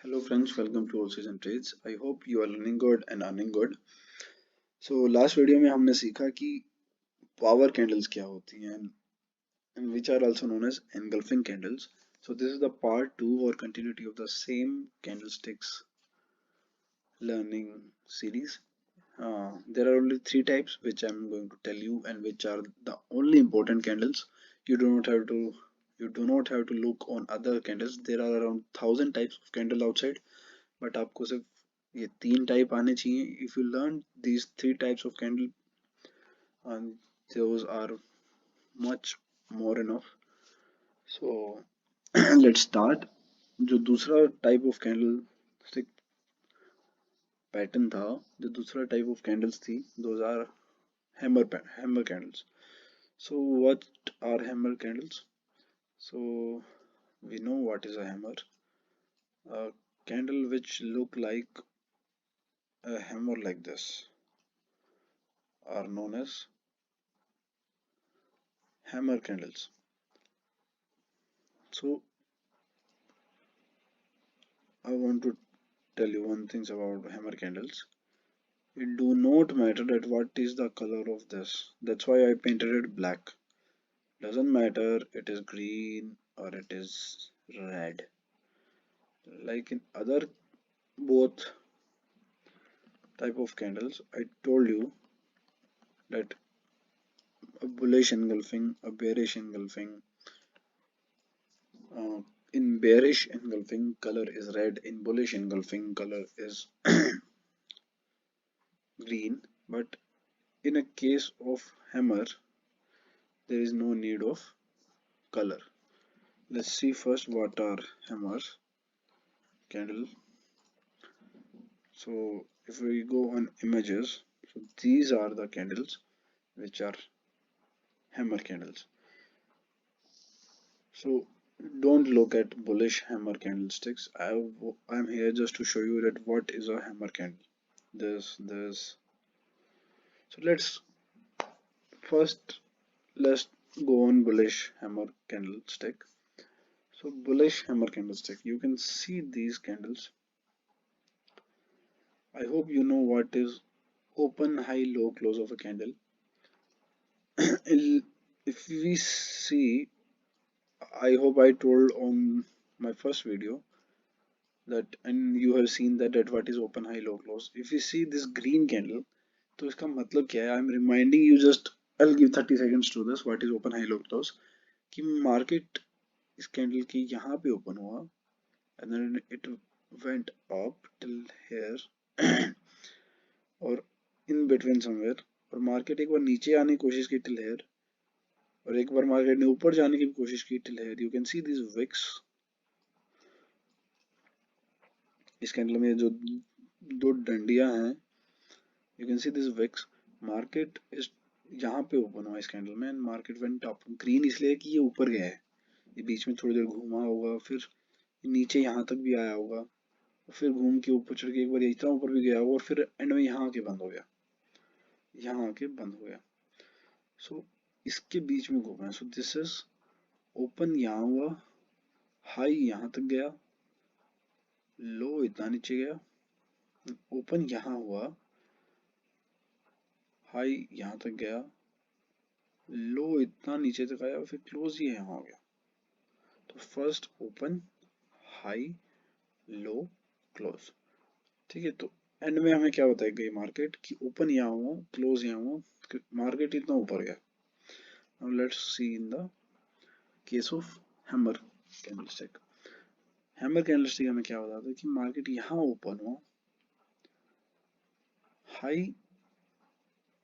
Hello friends, welcome to All Season Trades. I hope you are learning good and earning good. So last video में हमने सीखा कि power candles क्या होती हैं and which are also known as engulfing candles. So this is the part 2 or continuity of the same candlesticks learning series. There are only three types which I'm going to tell you and which are the only important candles. You do not have to you do not have to look on other candles. There are around 1,000 types of candle outside. But आपको सिर्फ ये तीन type आने चाहिए. If you learn these three types of candle those are much more enough. So let's start. जो दूसरा type of candle stick pattern था, जो दूसरा टाइप ऑफ कैंडल्स थी, those are hammer candles. So what are hammer candles? So we know what is a hammer. A candle which look like a hammer like this are known as hammer candles. So I want to tell you one thing about hammer candles. It do not matter that what is the color of this. That's why I painted it black. Doesn't matter it is green or it is red. Like in other both type of candles, I told you that a bullish engulfing, a bearish engulfing. Uh, in bearish engulfing, color is red. In bullish engulfing, color is green. But in a case of hammer, there is no need of color. Let's see first what are hammer candle. So if we go on images, so these are the candles which are hammer candles. So don't look at bullish hammer candlesticks. I'm here just to show you that what is a hammer candle. This. So first let's go on bullish hammer candlestick. So bullish hammer candlestick, you can see these candles. I hope you know what is open, high, low, close of a candle. If we see, I hope I told on my first video that, and you have seen that what is open, high, low, close. If you see this green candle, तो इसका मतलब क्या है? I'm reminding you, just I'll give 30 seconds to this. What is open, high, low, close? कि market इस candle की यहाँ पे ओपन हुआ and then it went up till here और in between somewhere, और मार्केट एक बार नीचे आने की कोशिश की till here, और एक बार मार्केट ने ऊपर जाने की भी कोशिश की till here. You can see these wicks. इस कैंडल में जो दो डंडियां हैं, you can see these wicks. Market इस यहाँ पे ओपन हुआ इस कैंडल में, and market went up. Green इसलिए कि ये ऊपर गया है, ये बीच में थोड़ी देर घूमा होगा, फिर नीचे यहाँ तक भी आया होगा, फिर घूम के ऊपर चढ़ के एक बार इतना ऊपर भी गया होगा, और फिर एंड में यहाँ आके बंद हो गया, यहाँ आके बंद हो गया. सो इसके बीच में घूमा है. सो दिस इज ओपन यहाँ हुआ, हाई यहाँ तक गया, लो इतना नीचे गया, ओपन यहाँ हुआ, हाई यहाँ तक गया, लो इतना नीचे तक आया, फिर क्लोज ही यहाँ हो गया. तो फर्स्ट ओपन, हाई, लो, क्लोज. ठीक है. तो एंड में हमें क्या बताया गई मार्केट की ओपन यहाँ हुआ, क्लोज यहाँ हुआ, मार्केट इतना ऊपर गया. Now let's see in the case of hammer candlestick. Hammer candlestick हमें क्या बताता है कि मार्केट यहाँ ओपन हुआ, हाई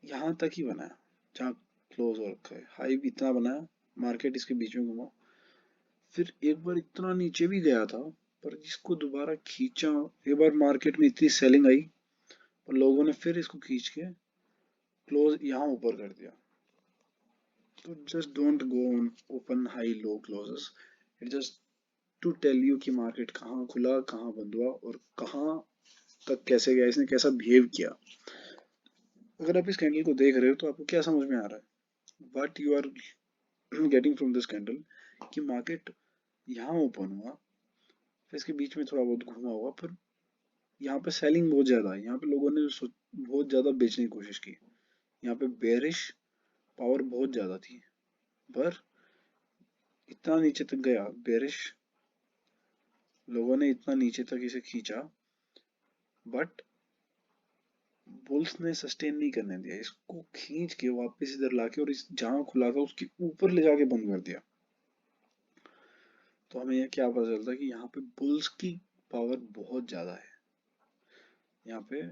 यहाँ तक ही बनाया जहाँ क्लोज हो रखा है, हाई भी इतना बनाया, मार्केट इसके बीच में घुमा, फिर एक बार इतना नीचे भी गया था, पर इसको दोबारा खींचा. एक बार मार्केट में इतनी सेलिंग आई और लोगों ने फिर इसको खींच के क्लोज यहाँ ऊपर कर दिया. तो just don't go on open, high, low, closes. It just to tell you कि मार्केट कहाँ खुला, कहाँ बंद हुआ, और कहाँ तक कैसे गया, इसने कैसा बिहेव किया. अगर आप इस कैंडल को देख रहे हो तो आपको क्या समझ में आ रहा है? What you are getting from this candle कि मार्केट यहाँ ओपन हुआ, फिर इसके बीच में थोड़ा बहुत घूमा हुआ, पर यहाँ पे सेलिंग बहुत ज्यादा है, यहाँ पे लोगों ने बहुत ज्यादा बेचने की कोशिश की, यहाँ पे बेरिश पावर बहुत ज्यादा थी, पर इतना नीचे तक गया बेरिश, लोगों ने इतना नीचे तक इसे खींचा, बट बुल्स ने सस्टेन नहीं करने दिया, इसको खींच के वापस इधर लाके और इस जहां खुला था उसके ऊपर ले जाके बंद कर दिया। तो हमें यह क्या पता चलता है कि यहाँ पे बुल्स की पावर बहुत ज्यादा है, यहाँ पे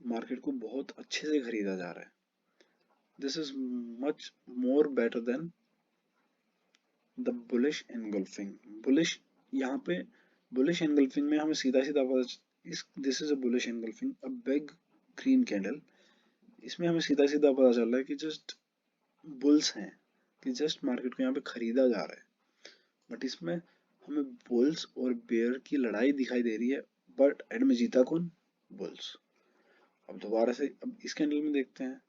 मार्केट को बहुत अच्छे से खरीदा जा रहा है। This is much more better than the bullish engulfing. Bullish, यहाँ पे बुलिश एनगल्फिंग में हमें सीधा सीधा पता इस this is a bullish engulfing a big green candle, इसमें हमें सीधा सीधा पता चल रहा है कि जस्ट बुल्स हैं, कि जस्ट मार्केट को यहाँ पे खरीदा जा रहा है, बट इसमें हमें बुल्स और बेयर की लड़ाई दिखाई दे रही है, बट एंड में जीता कौन? बुल्स। अब दोबारा से अब इस कैंडल में देखते हैं,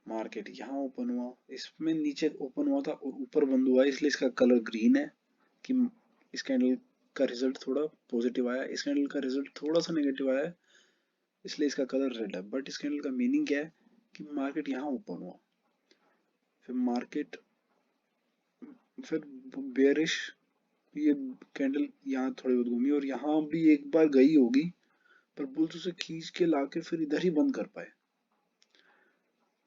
मार्केट यहाँ ओपन हुआ, इसमें नीचे ओपन हुआ था और ऊपर बंद हुआ है, इसलिए इसका कलर ग्रीन है, कि इस कैंडल का रिजल्ट थोड़ा पॉजिटिव आया, इस कैंडल का रिजल्ट थोड़ा सा नेगेटिव आया है, इसलिए इसका कलर रेड है। बट इस कैंडल का मीनिंग क्या है कि मार्केट यहाँ ओपन हुआ, फिर मार्केट फिर बेरिश, ये कैंडल यहाँ थोड़ी बहुत घूमी और यहाँ भी एक बार गई होगी, पर बुल्स उसे खींच के लाके फिर इधर ही बंद कर पाए।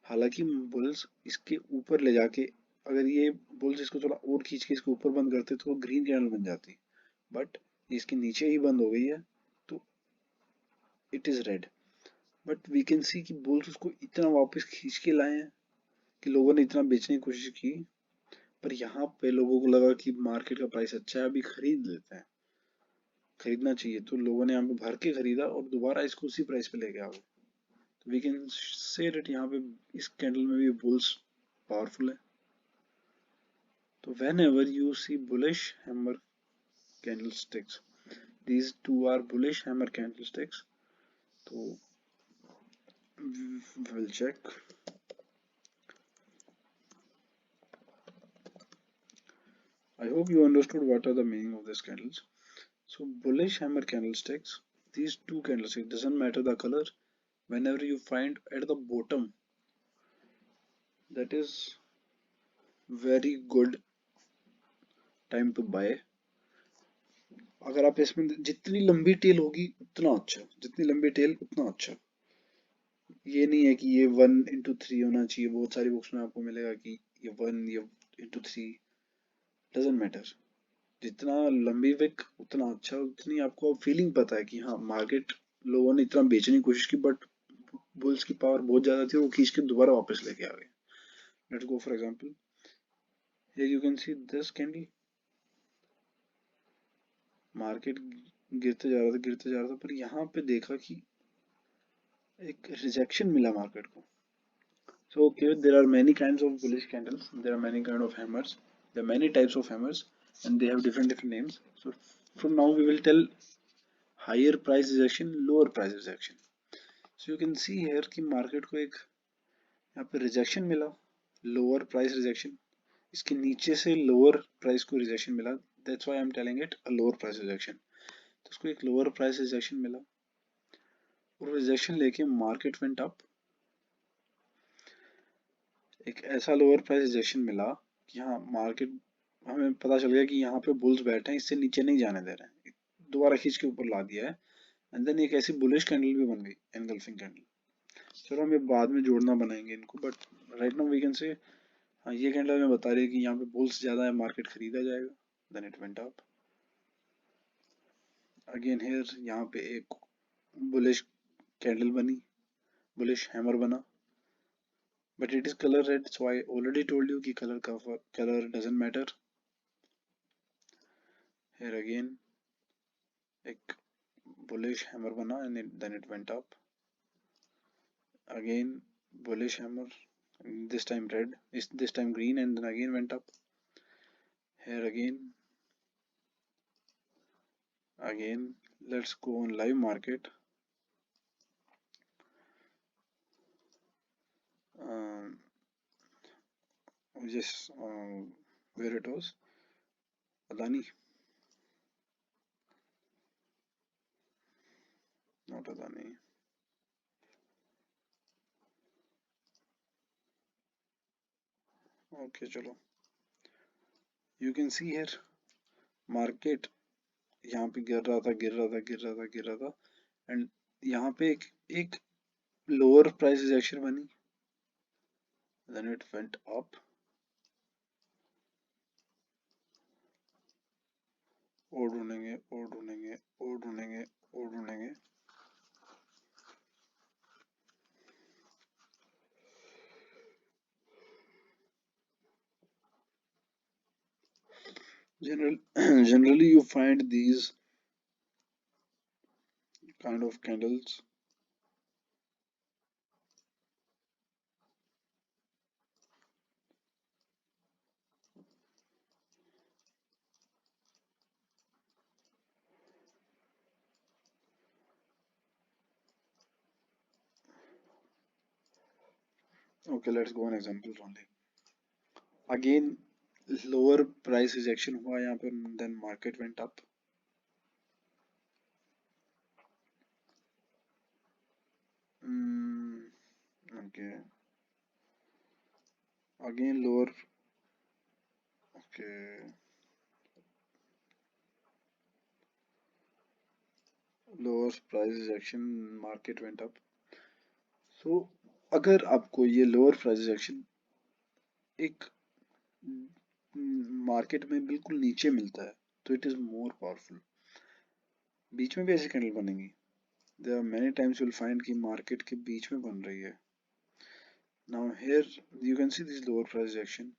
हालांकि बुल्स इसके ऊपर ले जाके, अगर ये बुल्स इसको थोड़ा और खींच के इसके ऊपर बंद करते तो वो ग्रीन कैंडल बन जाती, बट इसके नीचे ही बंद हो गई है, तो it is red. But we can see कि बुल्स उसको इतना वापस खींच के लाए हैं कि लोगों ने इतना बेचने की कोशिश की, पर यहाँ पे लोगों को लगा कि मार्केट का प्राइस अच्छा है, अभी खरीद लेते हैं, खरीदना चाहिए, तो लोगों ने यहाँ पे भर के खरीदा और दोबारा इसको उसी प्राइस पे लेके आ गए। तो वी कैन से दैट यहाँ पे इस कैंडल में भी बुल्स पावरफुल है। तो whenever you see bullish hammer candlesticks, these two are bullish hammer candlesticks, so we'll check. I hope you understood what are the meaning of these candles. So bullish hammer candlesticks, these two candlesticks, doesn't matter the color, whenever you find at the bottom, that is very good time to buy. अगर आप इसमें जितनी लंबी tell होगी उतना अच्छा, जितनी लंबी टेल उतना अच्छा, ये नहीं है कि ये 1/3 होना चाहिए, बहुत सारी बुक्स में आपको मिलेगा कि ये 1 ये ×3, डजेंट मैटर, जितना लंबी विक उतना अच्छा, उतनी आपको फीलिंग पता है कि हाँ मार्केट, लोगों ने इतना बेचने की कोशिश की, बट बुल्स की पावर बहुत ज्यादा थी, वो खींच के दोबारा वापस लेके आ गए। Let's go for example, here you can see this candle, market गिरते जा रहा था गिरते जा रहा था, पर यहाँ पे देखा कि एक रिजेक्शन मिला मार्केट को। So okay, there are many kinds of bullish candles. There are many kind of hammers. There are many types of hammers, and they have different names. So from now we will tell higher price rejection, lower price rejection. So you can see here कि market को एक यहाँ पे rejection मिला, lower price rejection. इसके नीचे से lower price को rejection मिला. That's why I'm telling it a lower price rejection. तो उसको एक lower price rejection मिला और rejection लेके market went up. एक ऐसा लोअर प्राइस रिजेक्शन मिला कि हाँ मार्केट, हमें पता चल गया कि यहाँ पे बुल्स बैठे हैं, इससे नीचे नहीं जाने दे रहे हैं, दोबारा खींच के ऊपर ला दिया है, एंड देन एक ऐसी बुलिश कैंडल भी बन गई, एनगल्फिंग कैंडल। चलो हम ये बाद में जोड़ना बनाएंगे इनको, but right now we can say हाँ ये कैंडल हमें बता रही है कि यहाँ पे बुल्स ज्यादा है, मार्केट खरीदा जाएगा, then it went up again. Here यहाँ पे एक बुलिश कैंडल बनी, बुलिश हैमर बना, but it is color red, so I already told you कि color doesn't matter. Here again एक bullish hammer बना and then it went up again, bullish hammer, this time red, this time green, and then again went up. Here again let's go on live market. um, just where it was, Adani, not Adani. Okay चलो, you can see here market यहाँ पे गिर रहा था, गिर रहा था, गिर रहा था, गिर रहा था, एंड यहाँ पे एक लोअर प्राइस रिजेक्शन बनी, then it went up, और ढूंढेंगे, और ढूंढेंगे, और ढूंढेंगे, और ढूंढेंगे। Generally you find these kind of candles. Okay, let's go on examples only. Again, lower price rejection हुआ यहाँ पे, then market went up. Okay. Again lower. Okay. Lower price rejection, market went up. So अगर आपको ये lower price rejection एक market में बिल्कुल नीचे मिलता है तो इट इज मोर पावरफुल। बीच में भी ऐसी कैंडल बनेंगी, there are many times you will find कि मार्केट के बीच में बन रही है। Now here you can see this lower price rejection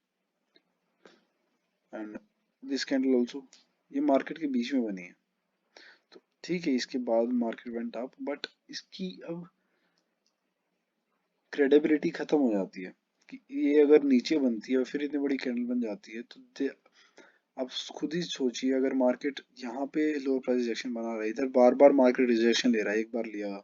and this candle also, ये मार्केट के बीच में बनी है। तो ठीक है, इसके बाद मार्केट वेंट अप, बट इसकी अब क्रेडिबिलिटी खत्म हो जाती है कि ये अगर नीचे बनती है और फिर इतनी बड़ी कैंडल बन जाती है तो आप खुद ही सोचिए, अगर मार्केट यहाँ पे लोअर प्राइस रिजेक्शन बना रहा है, इधर बार बार मार्केट रिजेक्शन ले रहा है, एक बार लिया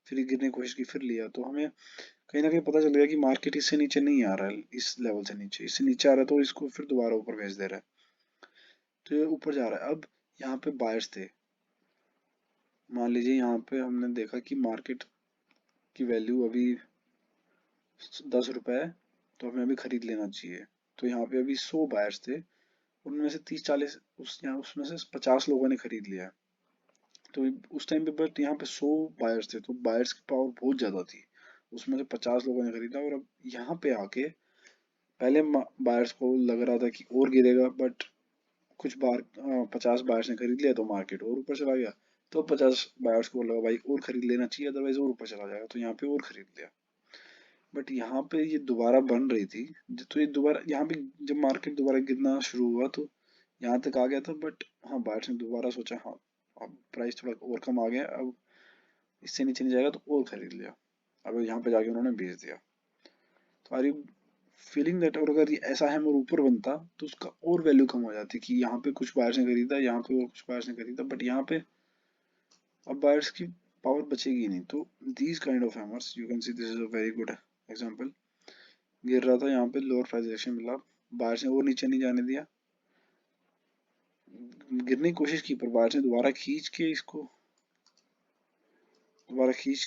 फिर गिरने की कोशिश की फिर लिया, तो हमें कहीं ना कहीं पता चलेगा कि मार्केट इससे नीचे नहीं आ रहा है, इस लेवल से नीचे, इससे नीचे आ रहा है तो इसको फिर दोबारा ऊपर भेज दे रहा है, तो ये ऊपर जा रहा है। अब यहाँ पे बायर्स थे, मान लीजिए यहाँ पे हमने देखा कि मार्केट की वैल्यू अभी 10 रुपए है, तो हमें अभी खरीद लेना चाहिए। तो यहाँ पे अभी 100 बायर्स थे, उनमें से 30-40 उसमें से 50 लोगों ने खरीद लिया। तो उस टाइम पे बट यहाँ पे 100 बायर्स थे, तो बायर्स की पावर बहुत ज्यादा थी, उसमें से 50 लोगों ने खरीदा। और अब यहाँ पे आके पहले बायर्स को लग रहा था कि और गिरेगा, बट कुछ बार 50 बायर्स ने खरीद लिया तो मार्केट और ऊपर चला गया। तो 50 बायर्स को लगा भाई और खरीद लेना चाहिए, अदरवाइज और ऊपर चला जाएगा, तो यहाँ पे और खरीद लिया। बट यहाँ पे ये दोबारा बन रही थी, तो ये दोबारा यहाँ पे जब मार्केट दोबारा गिरना शुरू हुआ तो यहाँ तक आ गया था, बट हाँ बायर्स ने दोबारा सोचा हाँ अब प्राइस थोड़ा और कम आ गया, अब इससे नीचे नहीं जाएगा, तो और खरीद लिया। अब यहाँ पे जाके उन्होंने बेच दिया। तो आर यू फीलिंग दैट, और अगर ये ऐसा है और ऊपर बनता तो उसका और वैल्यू कम हो जाती कि यहाँ पे कुछ बायर्स ने खरीदा, यहाँ पे और कुछ बायर्स ने खरीदा, बट यहाँ पे अब बायर्स की पावर बचेगी नहीं। तो these kind of hammers you can see, this is a very good example. गिर रहा था यहाँ पे, लोअर प्राइस एक्शन मिला, बायर्स ने और नीचे नहीं जाने दिया, गिरने की कोशिश की, पर बायर्स ने दोबारा खींच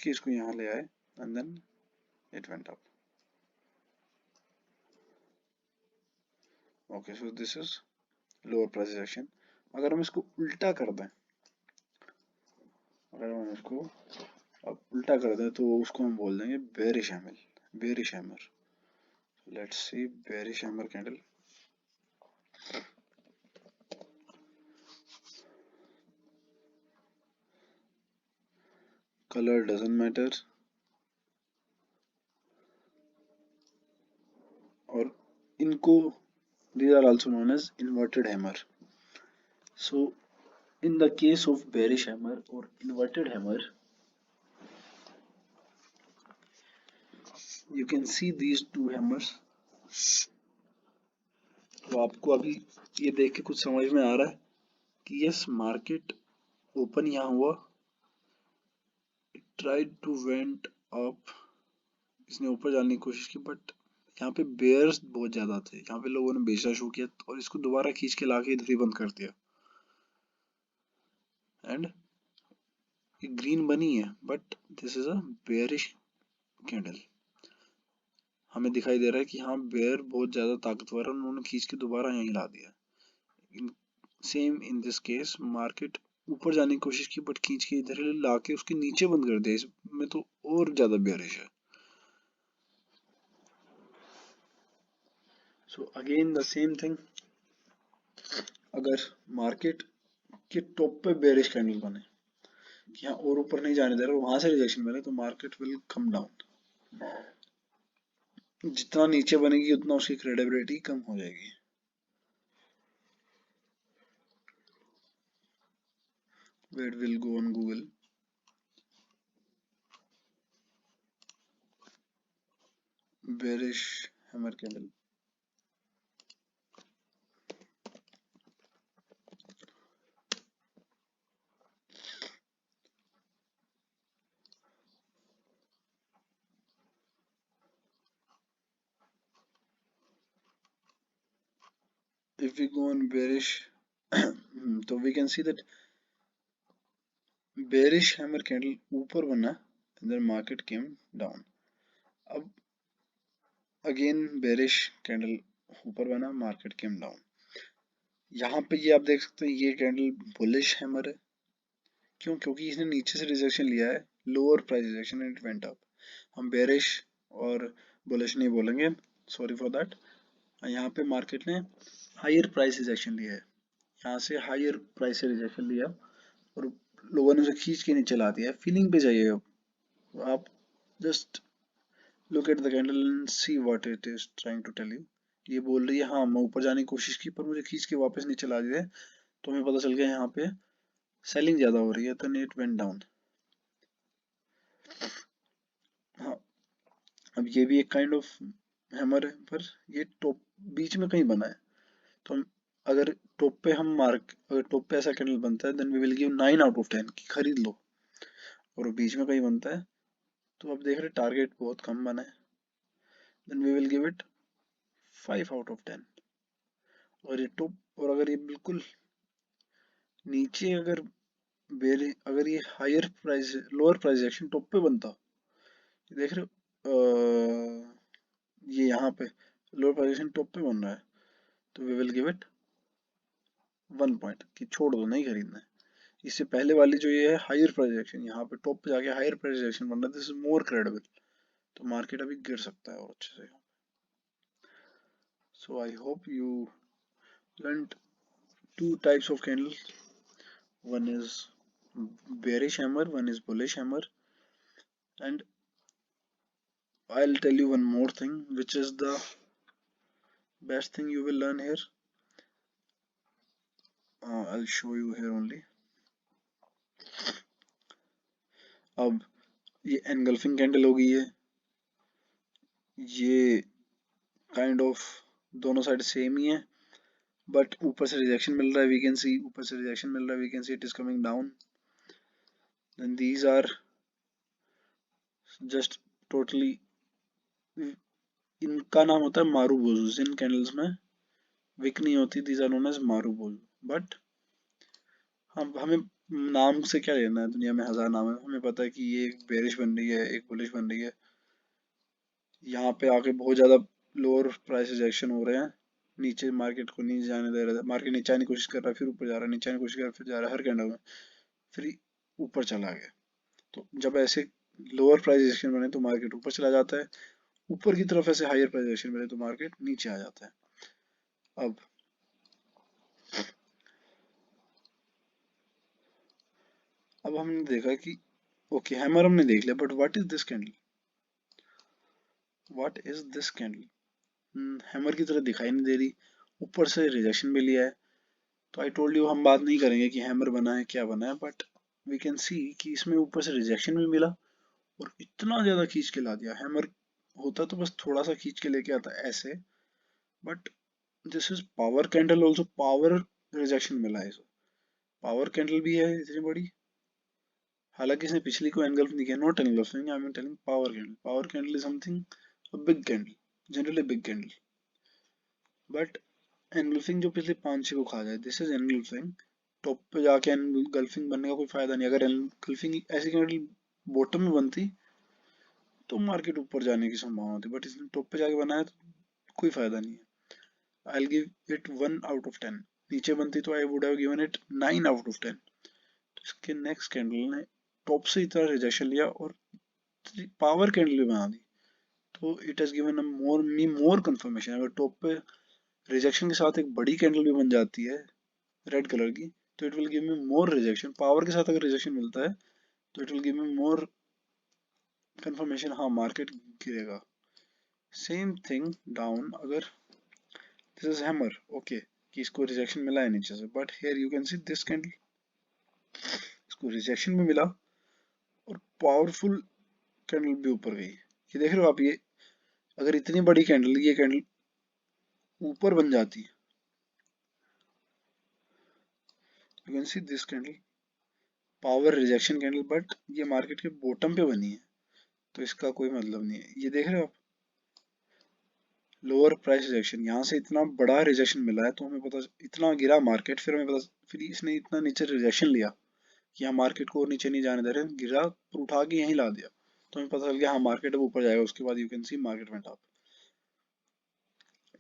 के इसको यहाँ ले आए, and then it went up. Okay, so this is lower price action. अगर हम इसको उल्टा कर दें, अगर हम इसको अब उल्टा कर दें तो उसको हम बोल देंगे bearish hammer, bearish hammer. Let's see bearish hammer candle. color doesn't matter, और इनको these are also known as inverted hammer. So in the case of bearish hammer or inverted hammer, you can see these two hammers. तो आपको अभी ये देख के कुछ समझ में आ रहा है कि यस मार्केट ओपन यहाँ हुआ, ट्राइड टू वेंट अप, इसने ऊपर जाने की कोशिश की, बट यहाँ पे बेयर्स बहुत ज्यादा थे, यहाँ पे लोगों ने बेचना शुरू किया और इसको दोबारा खींच के लाके इधर ही बंद कर दिया, एंड ये ग्रीन बनी है but this is a bearish candle. हमें दिखाई दे रहा है कि हाँ बेयर बहुत ज्यादा ताकतवर है, उन्होंने खींच के दोबारा यहीं ला दिया। Same in this case market ऊपर जाने की कोशिश की बट खींच के इधर ला के उसके नीचे बंद कर दिया, इसमें तो और ज्यादा बेयरिश है। So again the same thing, अगर मार्केट के टॉप पे बेयरिश कैंडल बने कि हाँ और ऊपर नहीं जाने दे रहा, वहां से रिजेक्शन मिले तो मार्केट विल कम डाउन। जितना नीचे बनेगी उतना उसकी क्रेडिबिलिटी कम हो जाएगी। Weight will go on Google. Bearish hammer candle. If we go on bearish, तो we can see that bearish hammer candle ऊपर बना and then market came down। अब again bearish candle ऊपर बना, market came down। यहाँ पे ये आप देख सकते हैं ये कैंडल बुलिश हैमर है। क्यों? क्योंकि इसने नीचे से रिजेक्शन लिया है, lower price rejection and it went up. हम बेरिश और बुलिश नहीं बोलेंगे, सॉरी फॉर दैट। यहाँ पे मार्केट ने हायर प्राइस रिजेक्शन लिया है, यहाँ से हायर प्राइस से रिजेक्शन लिया और लोगों ने उसे खींच के नीचे ला दिया। फीलिंग पे जाइए आप just look at the candle and see what it is trying to tell you. ये बोल रही है हाँ मैं ऊपर जाने की कोशिश की पर मुझे खींच के वापस नीचे ला दिया, तो हमें पता चल गया यहाँ पे सेलिंग ज्यादा हो रही है, तो नेट वेंट डाउन। हाँ, अब ये भी एक काइंड ऑफ हैमर है पर ये टॉप बीच में कहीं बना है, तो हम अगर टॉप पे हम मार्क अगर टॉप पे ऐसा कैंडल बनता है then we will give 9 out of 10 कि खरीद लो। और वो बीच में कहीं बनता है तो अब देख रहे टारगेट बहुत कम बना है, then we will give it 5 out of 10। और ये टॉप और अगर ये बिल्कुल नीचे अगर ये higher price lower price action top पे बनता, देख रहे हो ये यहाँ पे लोअर प्राइस एक्शन टॉप पे बन रहा है, तो we will give it 1 point कि छोड़ दो नहीं खरीदना है। इससे पहले वाली जो ये है हायर प्राइस एक्शन, यहाँ पे टॉप पे जाके हायर प्राइस एक्शन बन रहा है, दिस इज मोर क्रेडिबल, तो मार्केट अभी गिर सकता है और अच्छे से। So I hope you learned two types of candles, one is bearish hammer, one is bullish hammer, and I'll tell you one more thing which is the best thing you will learn here. I'll show you here only। अब ये engulfing candle हो गई है, ये kind of दोनों side same ही है but ऊपर से रिजेक्शन मिल रहा है, वी कैन सी ऊपर से रिजेक्शन मिल रहा है, we can see it is coming down, then these are just totally, इनका नाम होता है मारूबोजू। जिन कैंडल्स में विक नहीं होती these are known as marubozu. बट हम हमें नाम से क्या लेना है, दुनिया में हजार नाम है, हमें पता है कि ये एक बेरिश बन रही है एक बुलिश बन रही है। यहाँ पे आके बहुत ज्यादा लोअर प्राइस रिजेक्शन हो रहे हैं, नीचे मार्केट को नीचे जाने दे रहा है, मार्केट नीचे आने की कोशिश कर रहा है फिर ऊपर जा रहा है, नीचे आने की कोशिश कर रहा है फिर जा रहा है, हर कैंडल में फिर ऊपर चला गया। तो जब ऐसे लोअर प्राइस रिजेक्शन बने तो मार्केट ऊपर चला जाता है, ऊपर की तरफ ऐसे हायर प्राइस रिजेक्शन बने तो मार्केट नीचे आ जाता है। अब हमने देखा कि ओके हैमर हमने देख लिया but what is this candle, what is this candle. Hammer की तरह दिखाई नहीं दे रही, ऊपर से रिजेक्शन भी लिया है, तो आई टोल्ड यू हम बात नहीं करेंगे कि हैमर बना है क्या बना है, बट वी कैन सी कि इसमें ऊपर से रिजेक्शन भी मिला और इतना ज्यादा खींच के ला दिया। हैमर होता तो बस थोड़ा सा खींच के लेके आता ऐसे, but this is power candle also, power rejection मिला है, पावर कैंडल भी है इतनी बड़ी, हालांकि इसने पिछली को एंगल्फ नहीं किया, not engulfing I am telling power candle. Power candle is something a big candle, generally big candle, but engulfing जो पिछले 5-6 को खा जाए, दिस इज एंगल्फिंग टॉप पे जाके एनगल्फिंग बनने का कोई फायदा नहीं। अगर एनगल्फिंग ऐसी कैंडल बॉटम में बनती तो मार्केट ऊपर जाने की संभावना होती, बट इसने टॉप पे जाके बनाया तो कोई फायदा नहीं है। I will give it 1 out of 10। नीचे बनती तो I would have given it 9 out of 10। तो इसके नेक्स्ट कैंडल ने टॉप से इतना रिजेक्शन लिया और पावर कैंडल भी बना दी, तो it has given more confirmation. अगर टॉप पे रिजेक्शन के साथ एक बड़ी कैंडल भी बन जाती है रेड कलर की, तो it will give me more rejection. Power के साथ अगर रिजेक्शन मिलता है तो it will give me more confirmation, हाँ मार्केट गिरेगा। सेम थिंग डाउन, अगर दिस इज हैमर, ओके कि इसको रिजेक्शन मिला है नीचे से, but here you can see this candle, इसको रिजेक्शन भी मिला और पावरफुल कैंडल भी ऊपर गई। ये देख रहे हो आप, ये अगर इतनी बड़ी कैंडल, ये कैंडल ऊपर बन जाती है, you can see this candle power rejection candle, but ये मार्केट के बॉटम पे बनी है, तो इसका कोई मतलब नहीं है। ये देख रहे हो आप, लोअर प्राइस रिजेक्शन, यहाँ से इतना बड़ा रिजेक्शन मिला है तो हमें पता, इतना गिरा मार्केट, फिर हमें पता, फिर इसने इतना नीचे रिजेक्शन लिया कि यहाँ मार्केट को और नीचे नहीं जाने दे रहे, गिरा पर उठा के यहीं ला दिया, तो हमें पता चल गया हाँ मार्केट अब ऊपर जाएगा। उसके बाद you can C market went up.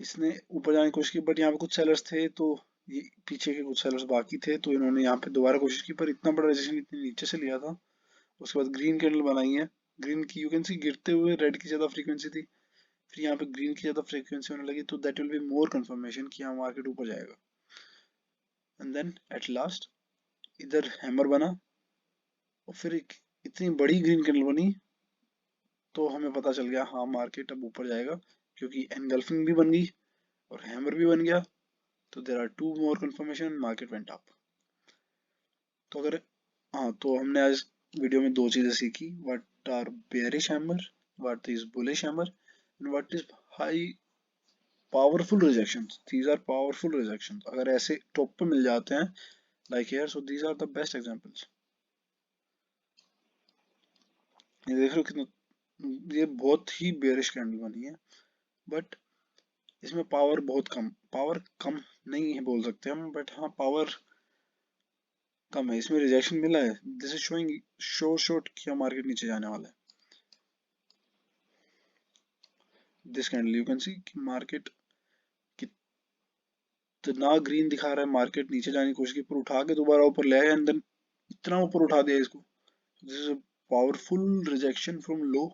इसने ऊपर जाने की कोशिश की, बट यहाँ पे कुछ सेलर्स थे, तो ये पीछे के कुछ सेलर्स बाकी थे, तो इन्होंने यहाँ पे दोबारा कोशिश की, पर इतना बड़ा रिजेक्शन इतने नीचे से लिया था। उसके बाद ग्रीन कैंडल बनाई है, ग्रीन की यू कैन सी गिरते हुए रेड की ज्यादा फ्रीक्वेंसी थी, फिर यहाँ पे ग्रीन की ज्यादा फ्रीक्वेंसी होने लगी, तो that will be more confirmation कि हाँ मार्केट ऊपर जाएगा। एंड देन एट लास्ट इधर हैमर बना और फिर एक इतनी बड़ी ग्रीन कैंडल बनी, तो हमें पता चल गया हाँ मार्केट अब ऊपर जाएगा, क्योंकि एनगल्फिंग भी बन गई और हैमर भी बन गया, तो there are two more confirmation, market went up. तो अगर, हाँ तो हमने आज वीडियो में दो चीजें सीखी, what are bearish hammer, what is bullish hammer, and what is high powerful rejections. These are powerful rejections, अगर ऐसे टॉप पे मिल जाते हैं like here, so these are the best examples. ये देख रहे हो कितना, ये बहुत ही बेयरिश कैंडल बनी है, बट इसमें पावर बहुत कम, पावर कम नहीं है बोल सकते हम, बट हाँ पावर कम है, इसमें रिजेक्शन मिला है। This is showing show short कि मार्केट नीचे जाने वाला है। This candle you can see कि मार्केट कितना ग्रीन दिखा रहा है, मार्केट नीचे जाने की कोशिश की, पर उठा के दोबारा ऊपर ले आया, एंड देन इतना ऊपर उठा दिया इसको। This is a powerful rejection from low,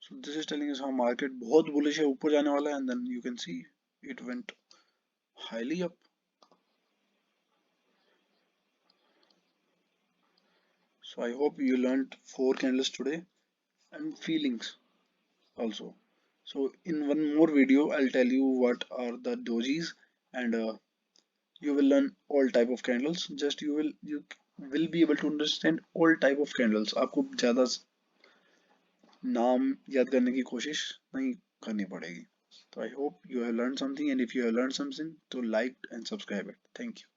so this is telling us how market बहुत bullish है, ऊपर जाने वाला है, and then you can see it went highly up. So I hope you learned 4 candles today and feelings also. So in one more video I'll tell you what are the dojis, and you will learn all type of candles. Just you will be able to understand all type of candles. आपको ज़्यादा नाम याद करने की कोशिश नहीं करनी पड़ेगी। So I hope you have learned something, and if you have learned something, to like and subscribe it. Thank you.